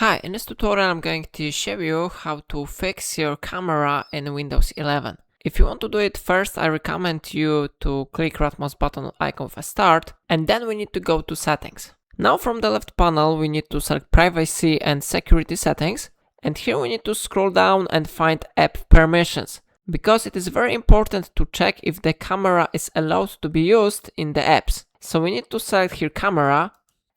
Hi, in this tutorial I'm going to show you how to fix your camera in Windows 11. If you want to do it first, I recommend you to click right mouse button icon for start, and then we need to go to settings. Now from the left panel we need to select privacy and security settings, and here we need to scroll down and find app permissions, because it is very important to check if the camera is allowed to be used in the apps. So we need to select here camera.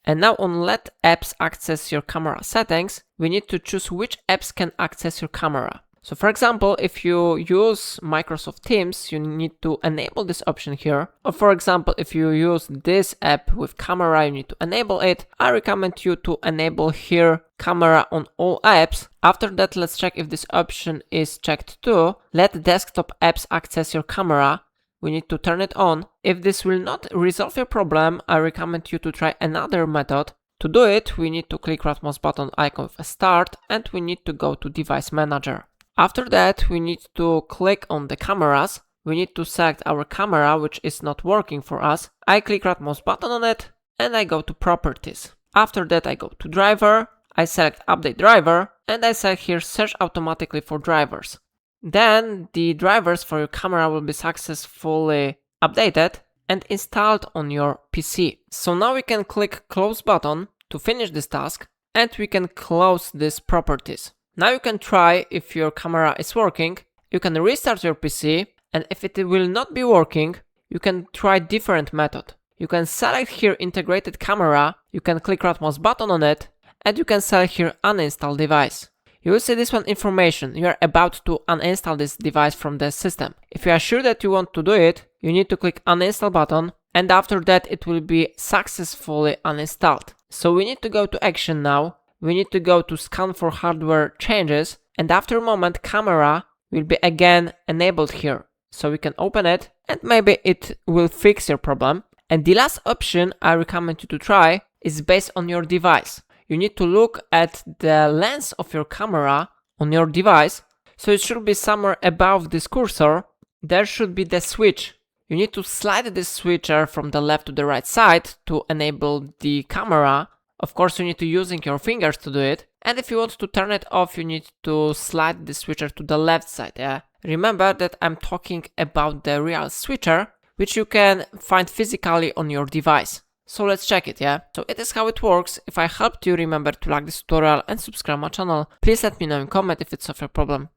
And now on let apps access your camera settings, we need to choose which apps can access your camera. So for example, if you use Microsoft Teams, you need to enable this option here. Or for example, if you use this app with camera, you need to enable it. I recommend you to enable here camera on all apps. After that, let's check if this option is checked too. Let desktop apps access your camera. We need to turn it on. If this will not resolve your problem, I recommend you to try another method. To do it, we need to click right mouse button icon with start, and we need to go to device manager. After that, we need to click on the cameras. We need to select our camera, which is not working for us. I click right mouse button on it, and I go to properties. After that, I go to driver. I select update driver, and I select here search automatically for drivers. Then the drivers for your camera will be successfully updated and installed on your PC. So now we can click close button to finish this task, and we can close these properties. Now you can try if your camera is working. You can restart your PC, and if it will not be working, you can try different method. You can select here integrated camera, you can click right mouse button on it, and you can select here uninstall device. You will see this one information. You are about to uninstall this device from the system. If you are sure that you want to do it, you need to click uninstall button, and after that it will be successfully uninstalled. So we need to go to action now. We need to go to scan for hardware changes, and after a moment camera will be again enabled here. So we can open it, and maybe it will fix your problem. And the last option I recommend you to try is based on your device. You need to look at the lens of your camera on your device. So it should be somewhere above this cursor. There should be the switch. You need to slide this switcher from the left to the right side to enable the camera. Of course, you need to using your fingers to do it. And if you want to turn it off, you need to slide the switcher to the left side. Yeah? Remember that I'm talking about the real switcher, which you can find physically on your device. So let's check it, yeah? So it is how it works. If I helped you, remember to like this tutorial and subscribe my channel. Please let me know in comment if it's of your problem.